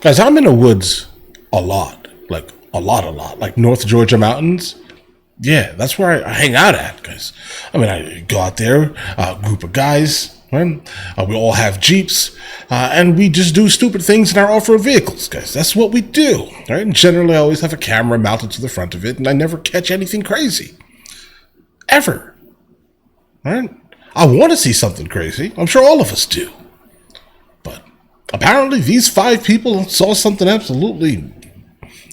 Guys, I'm in the woods a lot. Like, a lot. Like, North Georgia mountains. Yeah, that's where I hang out at, guys. I mean, I go out there, a group of guys, right? We all have Jeeps, and we just do stupid things in our off-road vehicles, guys. That's what we do, right? And generally, I always have a camera mounted to the front of it, and I never catch anything crazy. Ever. Right? I want to see something crazy. I'm sure all of us do. But apparently, these 5 people saw something absolutely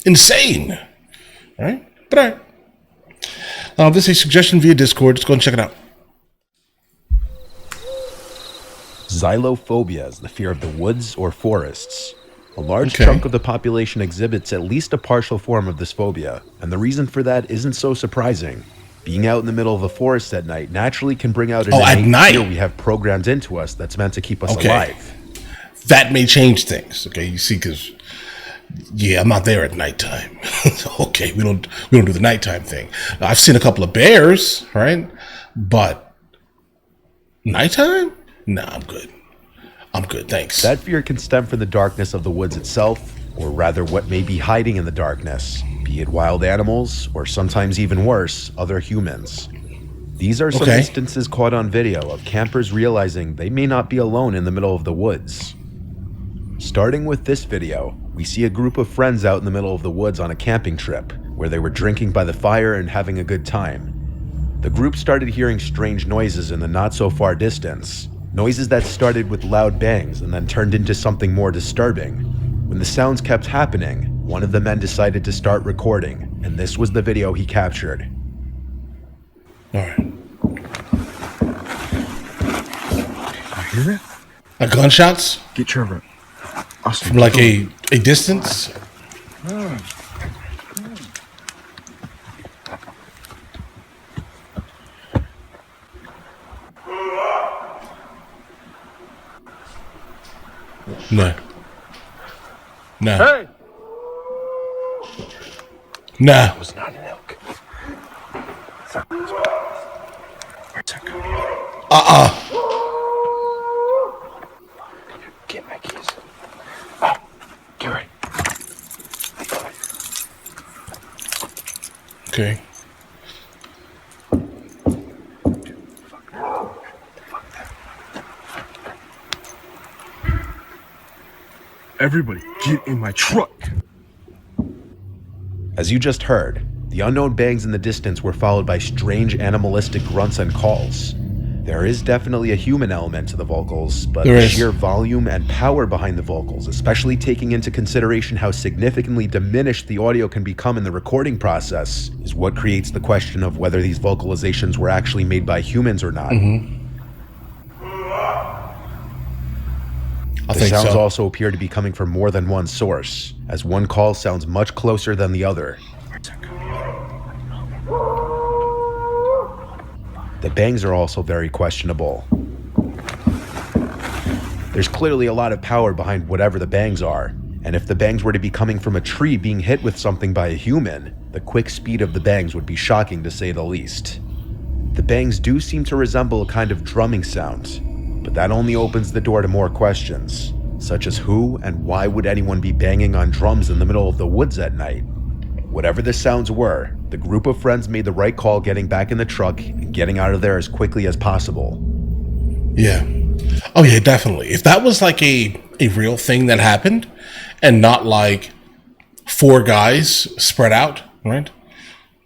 insane. Right? But all right. This is a suggestion via Discord. Let's go and check it out. Xylophobia is the fear of the woods or forests. A large chunk of the population exhibits at least a partial form of this phobia, and the reason for that isn't so surprising. Being out in the middle of a forest at night naturally can bring out an innate fear we have programmed into us that's meant to keep us alive. That may change things, okay? You see, because I'm not there at nighttime. Okay, we don't do the nighttime thing. I've seen a couple of bears, right? But nighttime? Nah, I'm good, thanks. That fear can stem from the darkness of the woods itself, or rather what may be hiding in the darkness, be it wild animals, or sometimes even worse, other humans. These are some instances caught on video of campers realizing they may not be alone in the middle of the woods. Starting with this video, we see a group of friends out in the middle of the woods on a camping trip, where they were drinking by the fire and having a good time. The group started hearing strange noises in the not-so-far distance, noises that started with loud bangs and then turned into something more disturbing. When the sounds kept happening, one of the men decided to start recording, and this was the video he captured. Alright. I hear it? Gunshots? Get Trevor. Austin, from like a distance? No. Hey! No. That was not an elk. Where's that coming? Get my keys. Oh, get ready. Okay. Everybody, get in my truck. As you just heard, the unknown bangs in the distance were followed by strange animalistic grunts and calls. There is definitely a human element to the vocals, but the sheer volume and power behind the vocals, especially taking into consideration how significantly diminished the audio can become in the recording process, is what creates the question of whether these vocalizations were actually made by humans or not. The sounds also appear to be coming from more than one source, as one call sounds much closer than the other. The bangs are also very questionable. There's clearly a lot of power behind whatever the bangs are, and if the bangs were to be coming from a tree being hit with something by a human, the quick speed of the bangs would be shocking to say the least. The bangs do seem to resemble a kind of drumming sound, but that only opens the door to more questions, such as who and why would anyone be banging on drums in the middle of the woods at night? Whatever the sounds were, the group of friends made the right call getting back in the truck and getting out of there as quickly as possible. Yeah. Oh yeah, definitely. If that was like a real thing that happened and not like 4 guys spread out, right?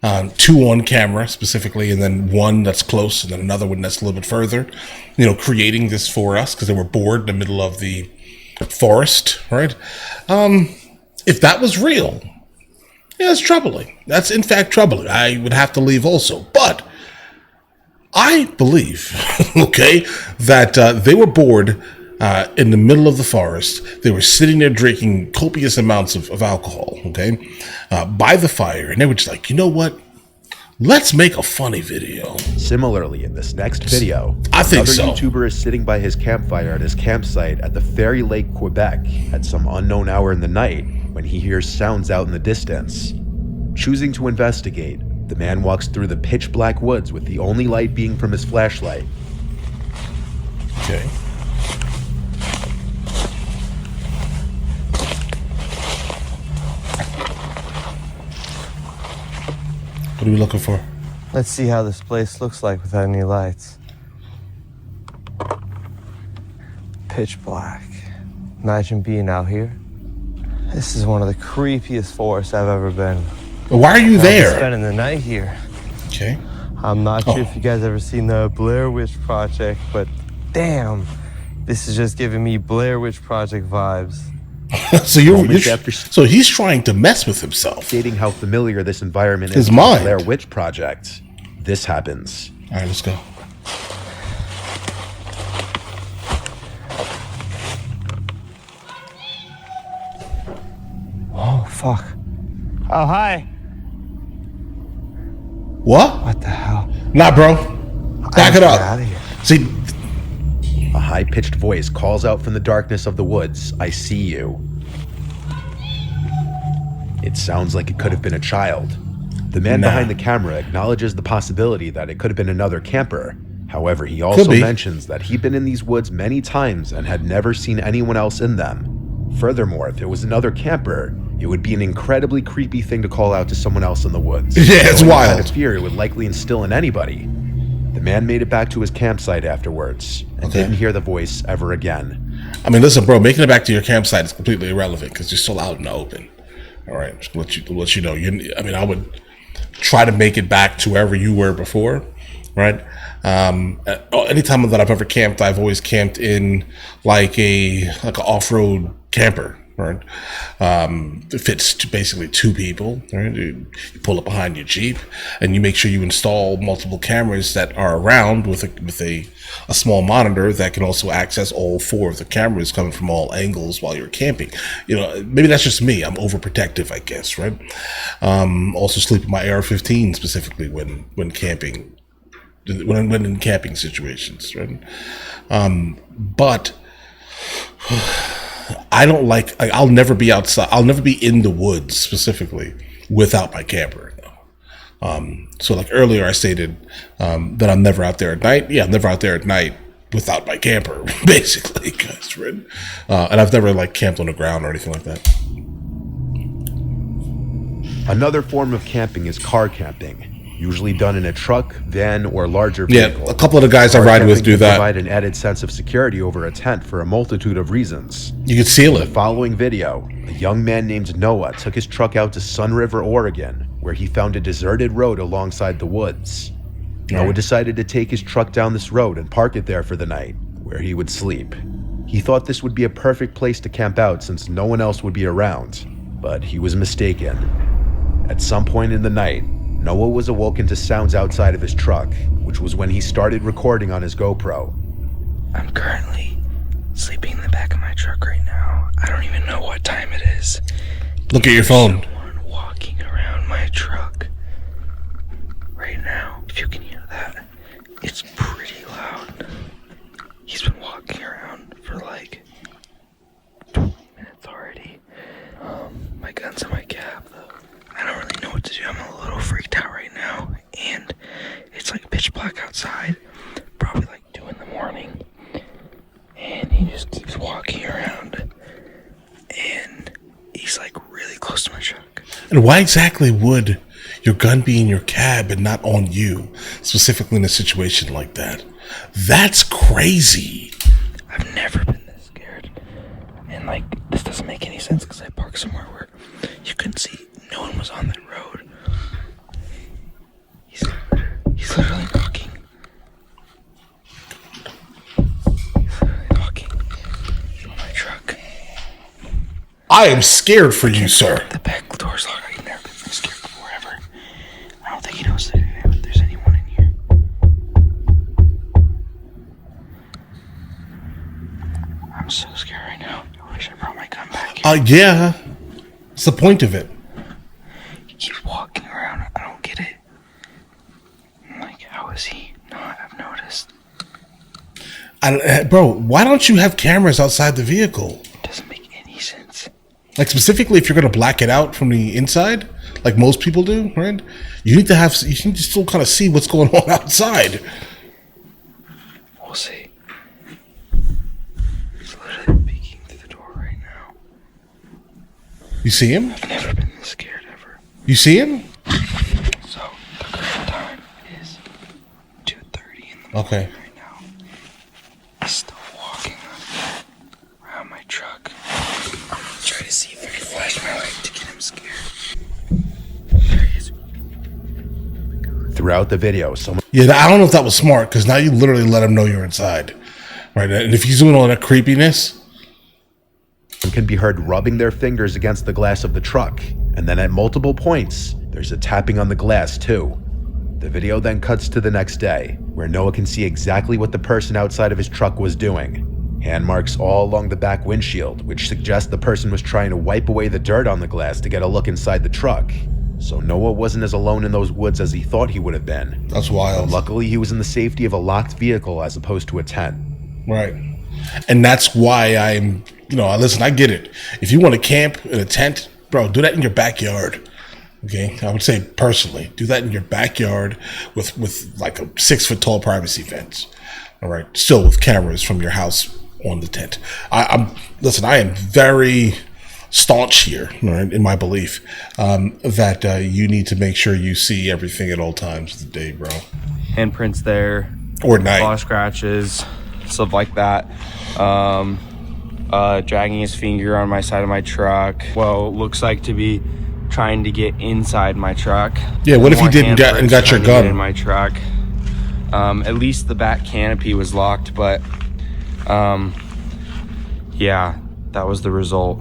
2 on camera specifically, and then 1 that's close, and then another one that's a little bit further, creating this for us because they were bored in the middle of the forest, right? If that was real, yeah, it's troubling. That's in fact troubling. I would have to leave also, but I believe, okay, that they were bored in the middle of the forest. They were sitting there drinking copious amounts of alcohol, okay, by the fire, and they were just like, you know what? Let's make a funny video. Similarly, in this next video, another YouTuber is sitting by his campfire at his campsite at the Fairy Lake, Quebec, at some unknown hour in the night when he hears sounds out in the distance. Choosing to investigate, the man walks through the pitch black woods with the only light being from his flashlight. Okay. What are we looking for? Let's see how this place looks like without any lights. Pitch black. Imagine being out here. This is one of the creepiest forests I've ever been. Why are you I'll be there? spending the night here. Okay. I'm not sure if you guys ever seen the Blair Witch Project, but damn, this is just giving me Blair Witch Project vibes. So he's trying to mess with himself. Stating how familiar this environment His is mind. with the Blair Witch Project. This happens. All right, let's go. Oh, fuck. Oh, hi. What? What the hell? Nah, bro. Back it Get up. out of here. See, A high-pitched voice calls out from the darkness of the woods, "I see you." It sounds like it could have been a child. The man Nah. behind the camera acknowledges the possibility that it could have been another camper. However, he also be. mentions that he'd been in these woods many times and had never seen anyone else in them. Furthermore, if it was another camper, it would be an incredibly creepy thing to call out to someone else in the woods. Yeah, it's Knowing the wild. kind of fear it would likely instill in anybody. The man made it back to his campsite afterwards and Okay. didn't hear the voice ever again. I mean, listen, bro. Making it back to your campsite is completely irrelevant because you're still out in the open. All right, just let you know. I would try to make it back to wherever you were before, right? Anytime that I've ever camped, I've always camped in like an off-road camper, right? It fits basically two people, right? You pull up behind your Jeep and you make sure you install multiple cameras that are around with a small monitor that can also access all four of the cameras coming from all angles while you're camping. Maybe that's just me. I'm overprotective, I guess, right? Also sleep in my AR-15 specifically when camping. When in camping situations, right? But I don't I'll never be outside. I'll never be in the woods specifically without my camper. So like earlier I stated that I'm never out there at night. Yeah, I'm never out there at night without my camper, basically, guys, right? And I've never camped on the ground or anything like that. Another form of camping is car camping, usually done in a truck, van, or larger Yeah, vehicle. a couple of the guys I Car ride with camping do can that. provide an added sense of security over a tent for a multitude of reasons. You can seal it. Following video, a young man named Noah took his truck out to Sun River, Oregon, where he found a deserted road alongside the woods. Noah decided to take his truck down this road and park it there for the night, where he would sleep. He thought this would be a perfect place to camp out since no one else would be around, but he was mistaken. At some point in the night, Noah was awoken to sounds outside of his truck, which was when he started recording on his GoPro. I'm currently sleeping in the back of my truck right now. I don't even know what time it is. Look at your phone. Someone walking around my truck right now. If you can hear that, it's pretty loud. He's been walking around for 20 minutes already. My gun's in my cab though. I don't really know what to do. I'm a little freaked out right now, and it's pitch black outside. Probably 2 in the morning, and he just keeps walking around, and he's really close to my truck. And why exactly would your gun be in your cab and not on you, specifically in a situation like that? That's crazy. I've never been this scared, and this doesn't make any sense because I parked somewhere where you couldn't see. No one was on that road. He's literally knocking. He's literally knocking on my truck. I am scared for you, sir. The back door's locked. I've never been this scared before ever. I don't think he knows that there's anyone in here. I'm so scared right now. I wish I brought my gun back. Yeah. What's the point of it? He keeps walking around. I don't get it. How is he not? I've noticed. Bro, why don't you have cameras outside the vehicle? It doesn't make any sense. Specifically, if you're going to black it out from the inside, like most people do, right? You need to still kind of see what's going on outside. We'll see. He's literally peeking through the door right now. You see him? I've never been this scared ever. You see him? So, Okay. right now. He's still walking around my truck. I'm gonna try to see if I can flash my light to get him scared. There he is. Throughout the video, someone Yeah, I don't know if that was smart because now you literally let him know you're inside, right? And if he's doing all that creepiness, can be heard rubbing their fingers against the glass of the truck, and then at multiple points, there's a tapping on the glass too. The video then cuts to the next day, where Noah can see exactly what the person outside of his truck was doing. Hand marks all along the back windshield, which suggests the person was trying to wipe away the dirt on the glass to get a look inside the truck. So Noah wasn't as alone in those woods as he thought he would have been. that's wild. Luckily, he was in the safety of a locked vehicle as opposed to a tent. Right. And that's why I'm, listen, I get it. If you want to camp in a tent, bro, do that in your backyard. Okay. I would say personally, do that in your backyard with like a 6-foot tall privacy fence. All right. Still with cameras from your house on the tent. I am very staunch here, right, in my belief, that you need to make sure you see everything at all times of the day, bro. Handprints there, Or night. claw scratches, stuff like that. Dragging his finger on my side of my truck. Well, looks like to be trying to get inside my truck. Yeah, what if he More didn't get and handprints got your trying to get gun? in my truck? At least the back canopy was locked, but yeah, that was the result.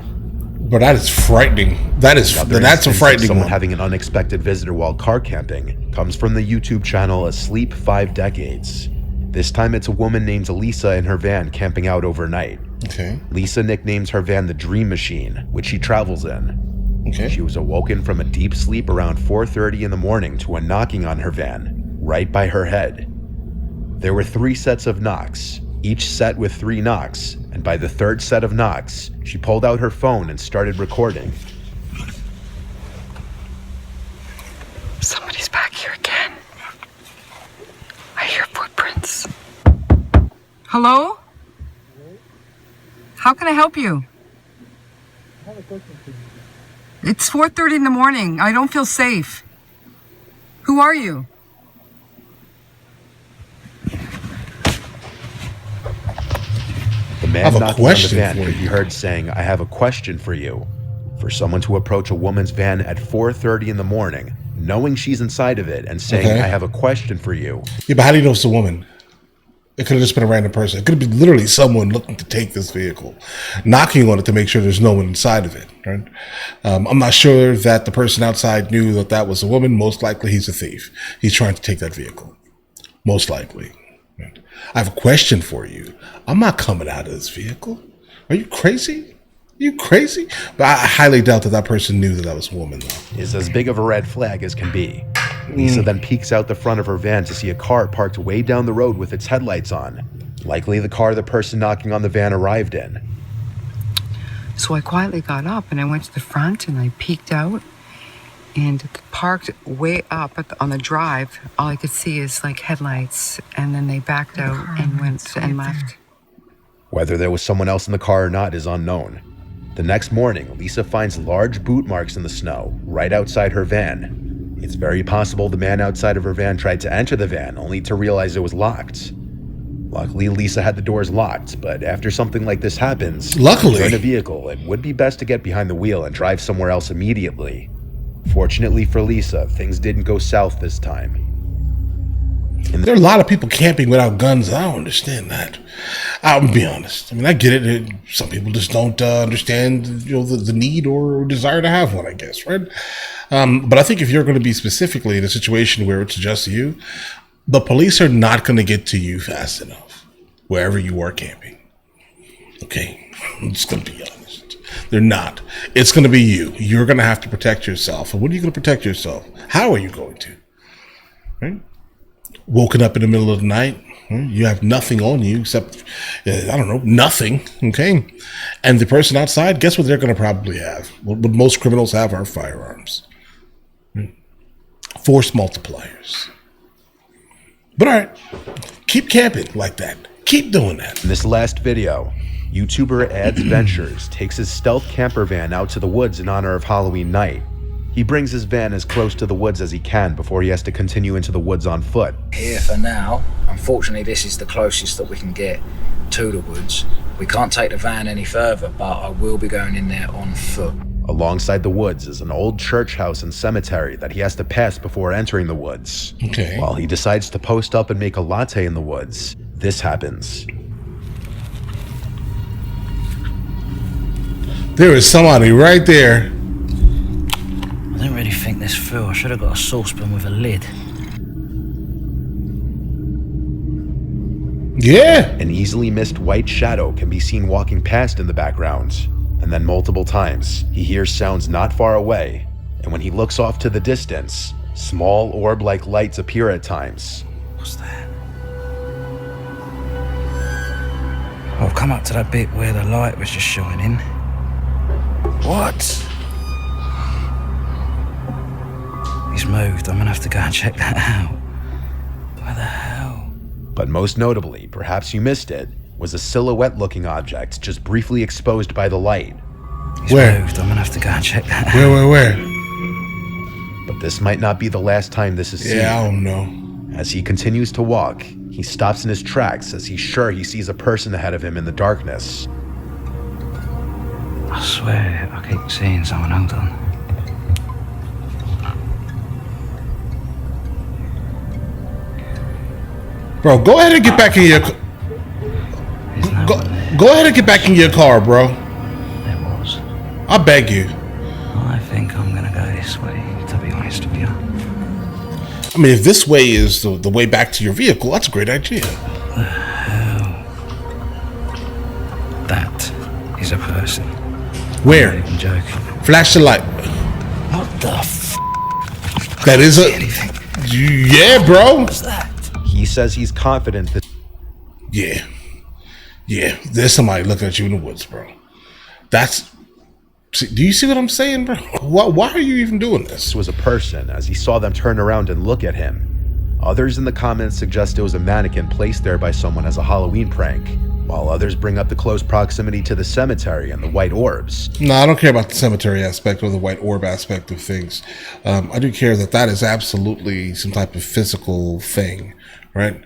But that is frightening. That's a Instance of frightening someone one. having an unexpected visitor while car camping comes from the YouTube channel Asleep 5 Decades. This time it's a woman named Elisa in her van camping out overnight. Okay. Lisa nicknames her van the Dream Machine, which she travels in. Okay. She was awoken from a deep sleep around 4:30 in the morning to a knocking on her van, right by her head. There were 3 sets of knocks, each set with 3 knocks, and by the 3rd set of knocks, she pulled out her phone and started recording. Somebody's back here again. I hear footprints. Hello? How can I help you? It's 4:30 in the morning. I don't feel safe. Who are you? The man I have a knocking on the question van for could be you. heard saying, "I have a question for you." For someone to approach a woman's van at 4:30 in the morning, knowing she's inside of it, and saying, Okay. "I have a question for you," Yeah, but how do you know it's a woman? It could have just been a random person. It could have been literally someone looking to take this vehicle, knocking on it to make sure there's no one inside of it. Right? I'm not sure that the person outside knew that that was a woman. Most likely, he's a thief. He's trying to take that vehicle. Most likely. Right? I have a question for you. I'm not coming out of this vehicle. Are you crazy? Are you crazy? But I highly doubt that that person knew that that was a woman, though. is as big of a red flag as can be. Lisa then peeks out the front of her van to see a car parked way down the road with its headlights on. Likely the car the person knocking on the van arrived in. So I quietly got up and I went to the front and I peeked out and parked way up on the drive. All I could see is like headlights, and then they backed out and went and left. Whether there was someone else in the car or not is unknown. The next morning, Lisa finds large boot marks in the snow right outside her van. It's very possible the man outside of her van tried to enter the van only to realize it was locked. Luckily, Lisa had the doors locked, but after something like this happens, Luckily. if you're in a vehicle, it would be best to get behind the wheel and drive somewhere else immediately. Fortunately for Lisa, things didn't go south this time. There are a lot of people camping without guns. I don't understand that. I'll be honest. I mean, I get it. Some people just don't understand, the need or desire to have one, I guess, right? But I think if you're going to be specifically in a situation where it's just you, the police are not going to get to you fast enough wherever you are camping. Okay, I'm just going to be honest. They're not. It's going to be you. You're going to have to protect yourself. And what are you going to protect yourself? How are you going to? Right? Woken up in the middle of the night, you have nothing on you except, nothing, okay? And the person outside, guess what they're going to probably have? What most criminals have are firearms. Force multipliers. But all right, keep camping like that. Keep doing that. In this last video, YouTuber Ads Ventures takes his stealth camper van out to the woods in honor of Halloween night. He brings his van as close to the woods as he can before he has to continue into the woods on foot. Here for now. Unfortunately, this is the closest that we can get to the woods. We can't take the van any further, but I will be going in there on foot. Alongside the woods is an old church house and cemetery that he has to pass before entering the woods. Okay. While he decides to post up and make a latte in the woods, this happens. There is somebody right there. I didn't really think this through. I should have got a saucepan with a lid. Yeah. An easily missed white shadow can be seen walking past in the background. And then multiple times, he hears sounds not far away. And when he looks off to the distance, small orb-like lights appear at times. What's that? I've come up to that bit where the light was just shining. What? He's moved. I'm gonna have to go and check that out. Where the hell? But most notably, perhaps you missed it, was a silhouette-looking object just briefly exposed by the light. He's Where? moved. I'm gonna have to go and check that out. Where? But this might not be the last time this is seen. Yeah, I don't know. As he continues to walk, he stops in his tracks as he's sure he sees a person ahead of him in the darkness. I swear, I keep seeing someone. Hold on. Bro, go ahead and get back in your... There's no one there. Go ahead and get back in your car, bro. There was. I beg you. I think I'm gonna go this way, to be honest with you. I mean, if this way is the way back to your vehicle, that's a great idea. That is a person. Where? I'm joking. Flash the light. What the f*** That is a... anything? Yeah, bro. What's that? He says he's confident that Yeah. Yeah, there's somebody looking at you in the woods, bro. That's... See, do you see what I'm saying, bro? Why are you even doing this? this was a person as he saw them turn around and look at him. Others in the comments suggest it was a mannequin placed there by someone as a Halloween prank, while others bring up the close proximity to the cemetery and the white orbs. No, I don't care about the cemetery aspect or the white orb aspect of things. I do care that that is absolutely some type of physical thing, right?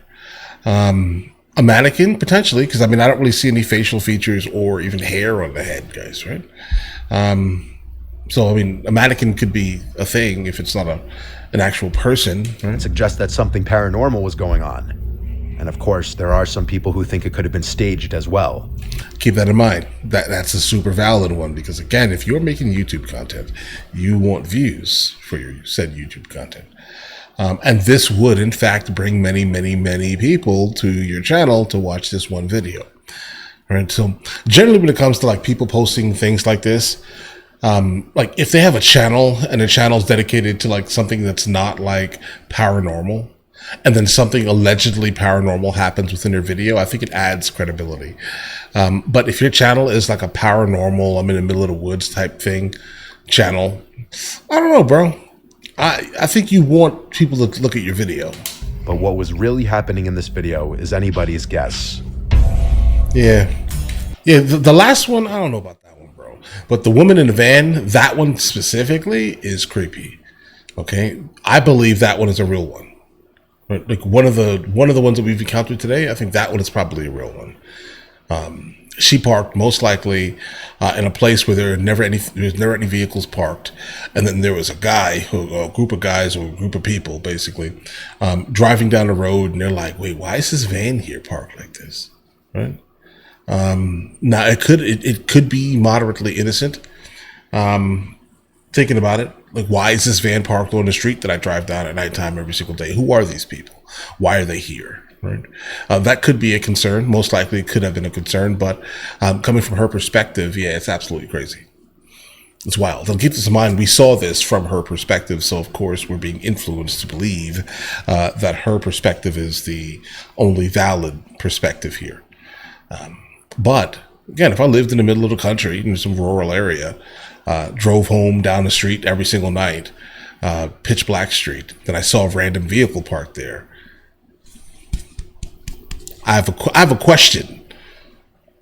A mannequin, potentially, because I mean, I don't really see any facial features or even hair on the head, guys, right? So, I mean, a mannequin could be a thing if it's not an actual person, right? Suggests that something paranormal was going on. And of course, there are some people who think it could have been staged as well. Keep that in mind. That's a super valid one because, again, if you're making YouTube content, you want views for your said YouTube content. And this would, in fact, bring many, many, many people to your channel to watch this one video. All right. So generally when it comes to like people posting things like this, like if they have a channel and the channel is dedicated to like something that's not like paranormal, and then something allegedly paranormal happens within their video, I think it adds credibility. But if your channel is like a paranormal, I'm in the middle of the woods type thing channel, I don't know, bro. I think you want people to look at your video. But what was really happening in this video is anybody's guess. Yeah. Yeah, the last one, I don't know about that one, bro. But the woman in the van, that one specifically is creepy. Okay? I believe that one is a real one. Right? Like one of the ones that we've encountered today, I think that one is probably a real one. She parked most likely in a place where there was never any vehicles parked, and then there was a group of guys or a group of people basically driving down the road, and they're like, "Wait, why is this van here parked like this?" Right? Now it could be moderately innocent. Thinking about it, like, why is this van parked on the street that I drive down at nighttime every single day? Who are these people? Why are they here? Right. That could be a concern. Most likely it could have been a concern, but coming from her perspective, yeah, it's absolutely crazy. It's wild. And keep this in mind, we saw this from her perspective, so of course we're being influenced to believe that her perspective is the only valid perspective here. But again, if I lived in the middle of the country in some rural area, drove home down the street every single night, pitch black street, then I saw a random vehicle parked there, I have a question.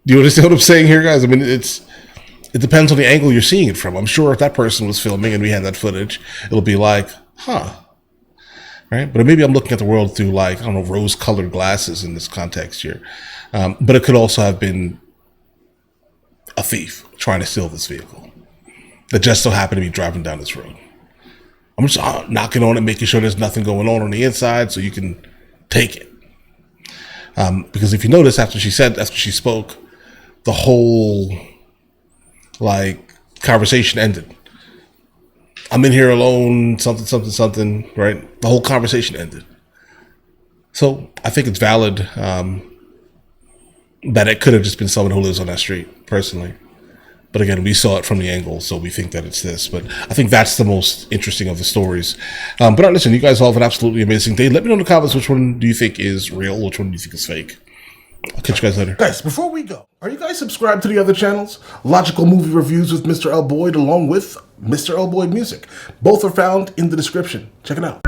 Do you understand what I'm saying here, guys? I mean, it depends on the angle you're seeing it from. I'm sure if that person was filming and we had that footage, it'll be like, huh. Right? But maybe I'm looking at the world through, like, I don't know, rose-colored glasses in this context here. But it could also have been a thief trying to steal this vehicle that just so happened to be driving down this road. I'm just knocking on it, making sure there's nothing going on the inside so you can take it. Because if you notice, after she spoke, the whole, like, conversation ended. I'm in here alone, something, right? The whole conversation ended. So I think it's valid that it could have just been someone who lives on that street, personally. But again, we saw it from the angle, so we think that it's this. But I think that's the most interesting of the stories. But listen, you guys all have an absolutely amazing day. Let me know in the comments which one do you think is real, which one do you think is fake. I'll catch you guys later. Guys, before we go, are you guys subscribed to the other channels? Logical Movie Reviews with Mr. L. Boyd, along with Mr. L. Boyd Music. Both are found in the description. Check it out.